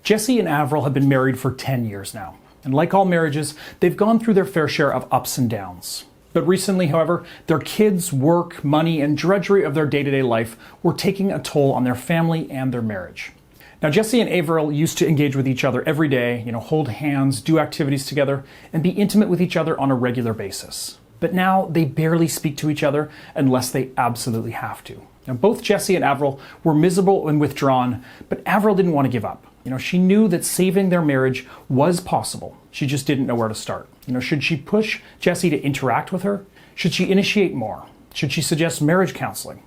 Jesse and Avril have been married for 10 years now. And like all marriages, they've gone through their fair share of ups and downs. But recently, however, their kids, work, money, and drudgery of their day-to-day life were taking a toll on their family and their marriage. Now, Jesse and Avril used to engage with each other every day, hold hands, do activities together, and be intimate with each other on a regular basis. But now they barely speak to each other unless they absolutely have to. Now, both Jesse and Avril were miserable and withdrawn, but Avril didn't want to give up. She knew that saving their marriage was possible. She just didn't know where to start. Should she push Jesse to interact with her? Should she initiate more? Should she suggest marriage counseling?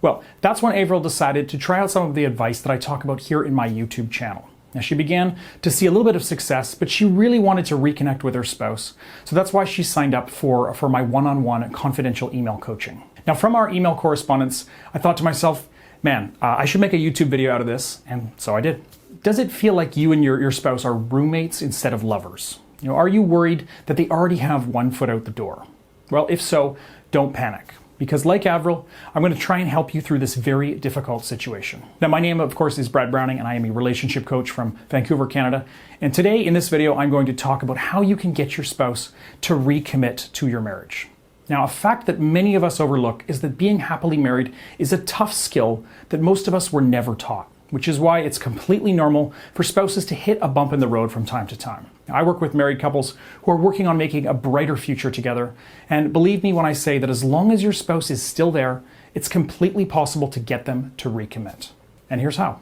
Well, that's when Avril decided to try out some of the advice that I talk about here in my YouTube channel. Now, she began to see a little bit of success, but she really wanted to reconnect with her spouse. So that's why she signed up for my one-on-one confidential email coaching. Now, from our email correspondence, I thought to myself, man, I should make a YouTube video out of this, and so I did. Does it feel like you and your spouse are roommates instead of lovers? Are you worried that they already have one foot out the door? Well, if so, don't panic. Because like Avril, I'm going to try and help you through this very difficult situation. Now, my name, of course, is Brad Browning, and I am a relationship coach from Vancouver, Canada. And today, in this video, I'm going to talk about how you can get your spouse to recommit to your marriage. Now, a fact that many of us overlook is that being happily married is a tough skill that most of us were never taught, which is why it's completely normal for spouses to hit a bump in the road from time to time. Now, I work with married couples who are working on making a brighter future together, and believe me when I say that as long as your spouse is still there, it's completely possible to get them to recommit. And here's how.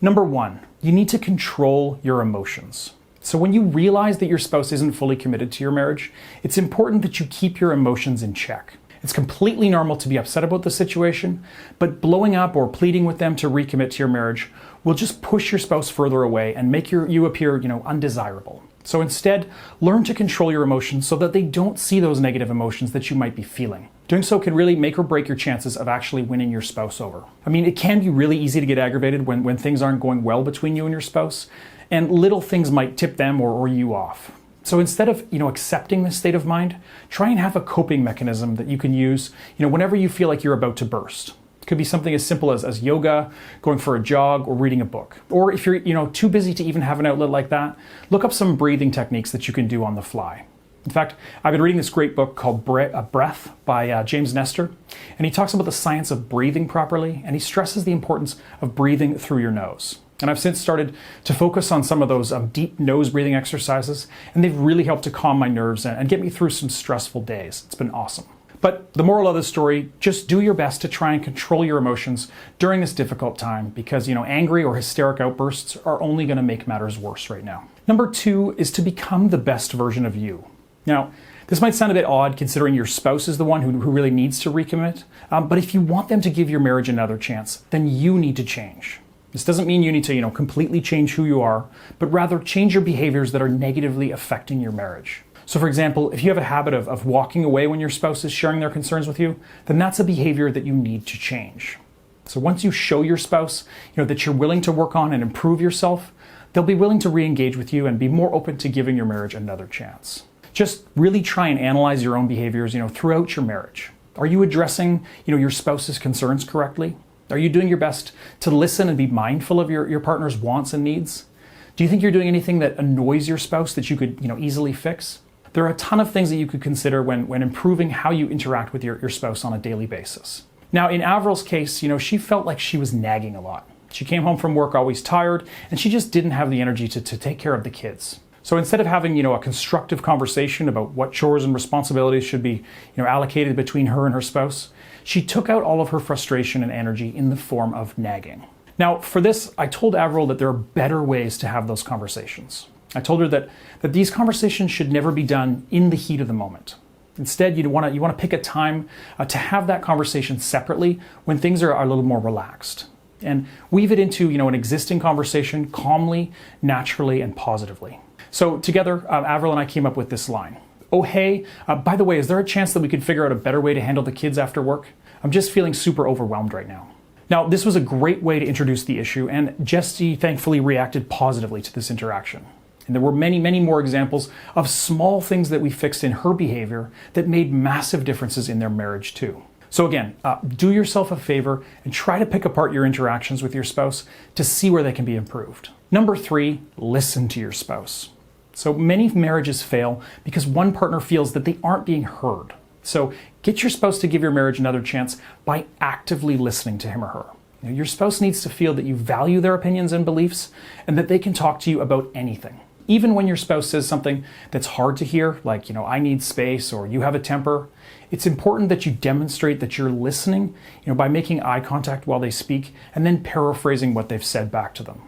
Number one, you need to control your emotions. So when you realize that your spouse isn't fully committed to your marriage, it's important that you keep your emotions in check. It's completely normal to be upset about the situation, but blowing up or pleading with them to recommit to your marriage will just push your spouse further away and make you appear, undesirable. So instead, learn to control your emotions so that they don't see those negative emotions that you might be feeling. Doing so can really make or break your chances of actually winning your spouse over. I mean, it can be really easy to get aggravated when things aren't going well between you and your spouse, and little things might tip them or you off. So instead of, accepting this state of mind, try and have a coping mechanism that you can use, whenever you feel like you're about to burst. It could be something as simple as yoga, going for a jog, or reading a book. Or if you're, too busy to even have an outlet like that, look up some breathing techniques that you can do on the fly. In fact, I've been reading this great book called Breath by James Nestor, and he talks about the science of breathing properly, and he stresses the importance of breathing through your nose. And I've since started to focus on some of those deep nose breathing exercises, and they've really helped to calm my nerves and get me through some stressful days. It's been awesome. But the moral of the story, just do your best to try and control your emotions during this difficult time because, angry or hysteric outbursts are only going to make matters worse right now. Number two is to become the best version of you. Now, this might sound a bit odd considering your spouse is the one who really needs to recommit, but if you want them to give your marriage another chance, then you need to change. This doesn't mean you need to, completely change who you are, but rather change your behaviors that are negatively affecting your marriage. So for example, if you have a habit of walking away when your spouse is sharing their concerns with you, then that's a behavior that you need to change. So once you show your spouse, that you're willing to work on and improve yourself, they'll be willing to re-engage with you and be more open to giving your marriage another chance. Just really try and analyze your own behaviors, throughout your marriage. Are you addressing, your spouse's concerns correctly? Are you doing your best to listen and be mindful of your partner's wants and needs? Do you think you're doing anything that annoys your spouse that you could, easily fix? There are a ton of things that you could consider when improving how you interact with your spouse on a daily basis. Now, in Avril's case, she felt like she was nagging a lot. She came home from work always tired, and she just didn't have the energy to take care of the kids. So instead of having, a constructive conversation about what chores and responsibilities should be, allocated between her and her spouse, she took out all of her frustration and energy in the form of nagging. Now, for this, I told Avril that there are better ways to have those conversations. I told her that these conversations should never be done in the heat of the moment. Instead, you want to pick a time to have that conversation separately when things are a little more relaxed. And weave it into, an existing conversation calmly, naturally, and positively. So together, Avril and I came up with this line. Oh, hey, by the way, is there a chance that we could figure out a better way to handle the kids after work? I'm just feeling super overwhelmed right now. Now, this was a great way to introduce the issue, and Jesse thankfully reacted positively to this interaction. And there were many, many more examples of small things that we fixed in her behavior that made massive differences in their marriage too. So again, do yourself a favor and try to pick apart your interactions with your spouse to see where they can be improved. Number 3, listen to your spouse. So many marriages fail because one partner feels that they aren't being heard. So get your spouse to give your marriage another chance by actively listening to him or her. Your spouse needs to feel that you value their opinions and beliefs and that they can talk to you about anything. Even when your spouse says something that's hard to hear, like, I need space or you have a temper, it's important that you demonstrate that you're listening, by making eye contact while they speak and then paraphrasing what they've said back to them.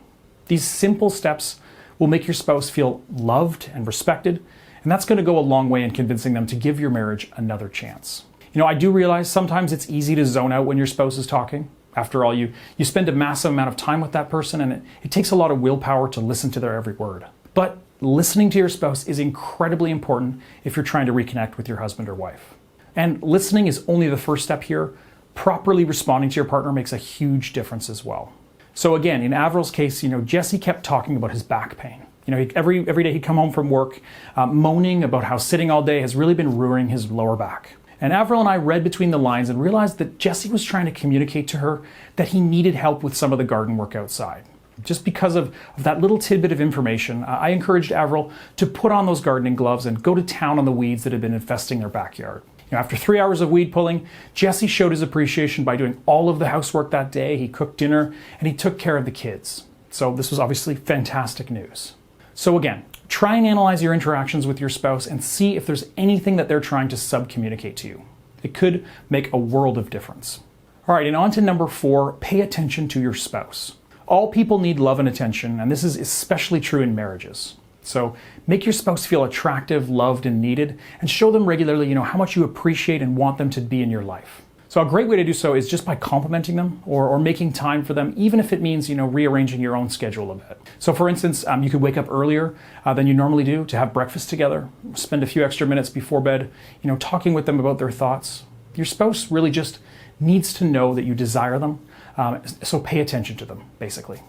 These simple steps will make your spouse feel loved and respected, and that's going to go a long way in convincing them to give your marriage another chance. I do realize sometimes it's easy to zone out when your spouse is talking. After all, you spend a massive amount of time with that person, and it takes a lot of willpower to listen to their every word. But listening to your spouse is incredibly important if you're trying to reconnect with your husband or wife. And listening is only the first step here. Properly responding to your partner makes a huge difference as well. So again, in Avril's case, Jesse kept talking about his back pain. Every day he'd come home from work moaning about how sitting all day has really been ruining his lower back. And Avril and I read between the lines and realized that Jesse was trying to communicate to her that he needed help with some of the garden work outside. Just because of that little tidbit of information, I encouraged Avril to put on those gardening gloves and go to town on the weeds that had been infesting their backyard. After 3 hours of weed pulling, Jesse showed his appreciation by doing all of the housework that day. He cooked dinner and he took care of the kids. So this was obviously fantastic news. So again, try and analyze your interactions with your spouse and see if there's anything that they're trying to sub-communicate to you. It could make a world of difference. All right, and on to number 4, pay attention to your spouse. All people need love and attention, and this is especially true in marriages. So make your spouse feel attractive, loved, and needed, and show them regularly, how much you appreciate and want them to be in your life. So a great way to do so is just by complimenting them or making time for them, even if it means, rearranging your own schedule a bit. So for instance, you could wake up earlier than you normally do to have breakfast together, spend a few extra minutes before bed, talking with them about their thoughts. Your spouse really just needs to know that you desire them, so pay attention to them, basically.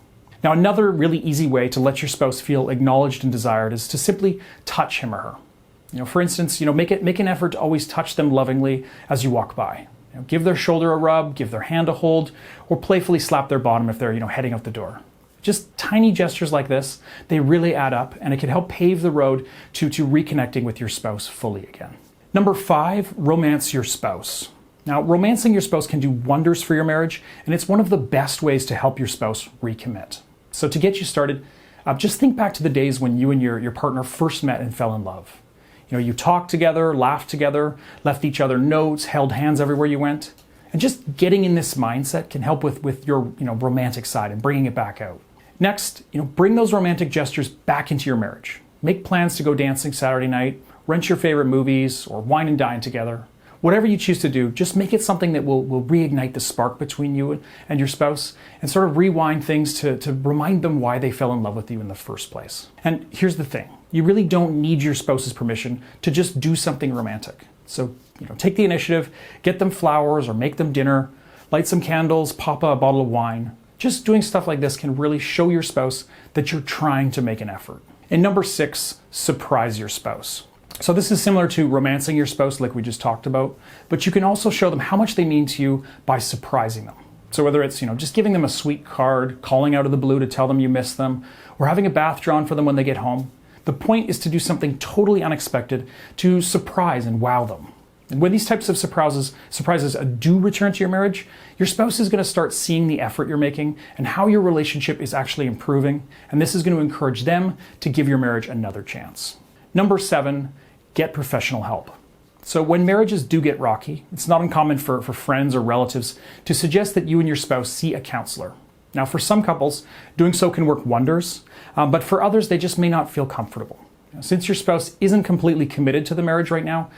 Now, another really easy way to let your spouse feel acknowledged and desired is to simply touch him or her. For instance, make an effort to always touch them lovingly as you walk by. Give their shoulder a rub, give their hand a hold, or playfully slap their bottom if they're, heading out the door. Just tiny gestures like this, they really add up, and it can help pave the road to reconnecting with your spouse fully again. Number 5, romance your spouse. Now, romancing your spouse can do wonders for your marriage, and it's one of the best ways to help your spouse recommit. So to get you started, just think back to the days when you and your partner first met and fell in love. You talked together, laughed together, left each other notes, held hands everywhere you went. And just getting in this mindset can help with your romantic side and bringing it back out. Next, bring those romantic gestures back into your marriage. Make plans to go dancing Saturday night, rent your favorite movies, or wine and dine together. Whatever you choose to do, just make it something that will reignite the spark between you and your spouse and sort of rewind things to remind them why they fell in love with you in the first place. And here's the thing. You really don't need your spouse's permission to just do something romantic. So, take the initiative, get them flowers or make them dinner, light some candles, pop a bottle of wine. Just doing stuff like this can really show your spouse that you're trying to make an effort. And number 6, surprise your spouse. So this is similar to romancing your spouse like we just talked about, but you can also show them how much they mean to you by surprising them. So whether it's, just giving them a sweet card, calling out of the blue to tell them you miss them, or having a bath drawn for them when they get home, the point is to do something totally unexpected to surprise and wow them. And when these types of surprises do return to your marriage, your spouse is going to start seeing the effort you're making and how your relationship is actually improving, and this is going to encourage them to give your marriage another chance. Number 7, get professional help. So when marriages do get rocky, it's not uncommon for friends or relatives to suggest that you and your spouse see a counselor. Now, for some couples, doing so can work wonders, but for others, they just may not feel comfortable. Since your spouse isn't completely committed to the marriage right now,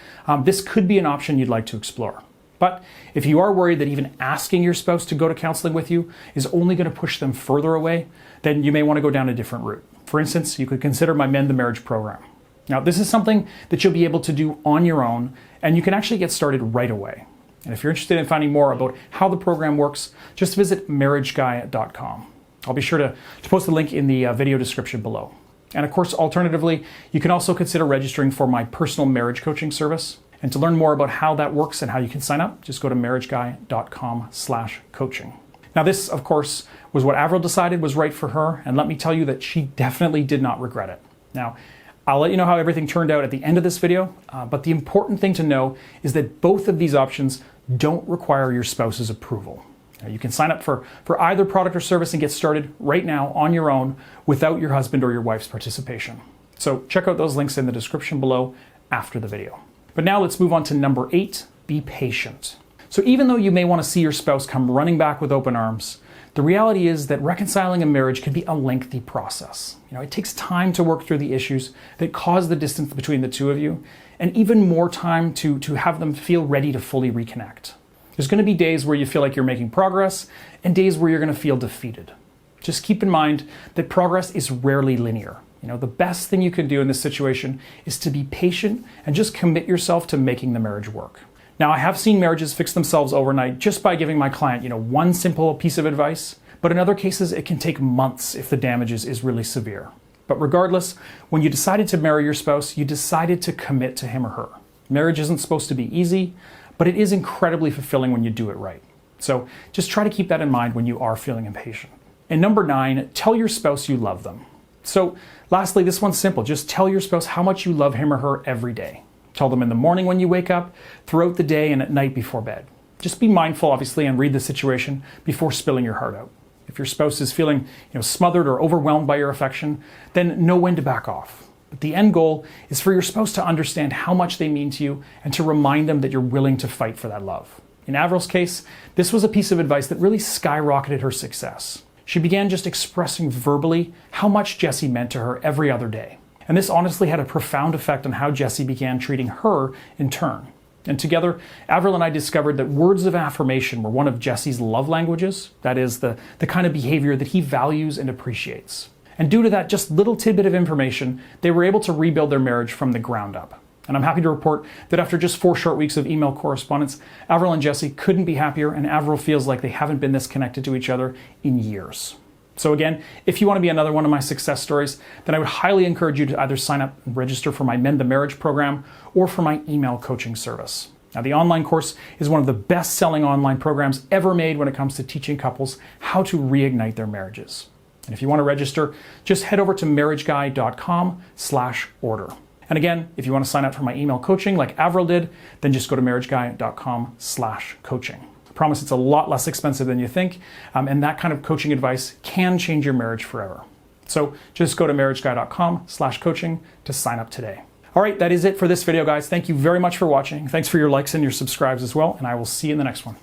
this could be an option you'd like to explore. But if you are worried that even asking your spouse to go to counseling with you is only going to push them further away, then you may want to go down a different route. For instance, you could consider my Mend the Marriage program. Now, this is something that you'll be able to do on your own, and you can actually get started right away. And if you're interested in finding more about how the program works, just visit marriageguy.com. I'll be sure to post the link in the video description below. And of course, alternatively, you can also consider registering for my personal marriage coaching service. And to learn more about how that works and how you can sign up, just go to marriageguy.com/coaching. Now this, of course, was what Avril decided was right for her, and let me tell you that she definitely did not regret it. Now, I'll let you know how everything turned out at the end of this video, but the important thing to know is that both of these options don't require your spouse's approval. Now, you can sign up for either product or service and get started right now on your own without your husband or your wife's participation. So check out those links in the description below after the video. But now let's move on to number 8, be patient. So even though you may want to see your spouse come running back with open arms, the reality is that reconciling a marriage can be a lengthy process. It takes time to work through the issues that cause the distance between the two of you, and even more time to have them feel ready to fully reconnect. There's going to be days where you feel like you're making progress, and days where you're going to feel defeated. Just keep in mind that progress is rarely linear. The best thing you can do in this situation is to be patient and just commit yourself to making the marriage work. Now, I have seen marriages fix themselves overnight just by giving my client, one simple piece of advice, but in other cases, it can take months if the damage is really severe. But regardless, when you decided to marry your spouse, you decided to commit to him or her. Marriage isn't supposed to be easy, but it is incredibly fulfilling when you do it right. So just try to keep that in mind when you are feeling impatient. And number 9, tell your spouse you love them. So lastly, this one's simple. Just tell your spouse how much you love him or her every day. Tell them in the morning when you wake up, throughout the day, and at night before bed. Just be mindful, obviously, and read the situation before spilling your heart out. If your spouse is feeling smothered or overwhelmed by your affection, then know when to back off. But the end goal is for your spouse to understand how much they mean to you and to remind them that you're willing to fight for that love. In Avril's case, this was a piece of advice that really skyrocketed her success. She began just expressing verbally how much Jesse meant to her every other day. And this honestly had a profound effect on how Jesse began treating her in turn. And together, Avril and I discovered that words of affirmation were one of Jesse's love languages. That is, the kind of behavior that he values and appreciates. And due to that just little tidbit of information, they were able to rebuild their marriage from the ground up. And I'm happy to report that after just 4 short weeks of email correspondence, Avril and Jesse couldn't be happier, and Avril feels like they haven't been this connected to each other in years. So again, if you want to be another one of my success stories, then I would highly encourage you to either sign up and register for my Mend the Marriage program or for my email coaching service. Now, the online course is one of the best-selling online programs ever made when it comes to teaching couples how to reignite their marriages. And if you want to register, just head over to marriageguy.com/order. And again, if you want to sign up for my email coaching like Avril did, then just go to marriageguy.com/coaching. I promise it's a lot less expensive than you think, and that kind of coaching advice can change your marriage forever. So just go to marriageguy.com/coaching to sign up today. All right, that is it for this video, guys. Thank you very much for watching. Thanks for your likes and your subscribes as well, and I will see you in the next one.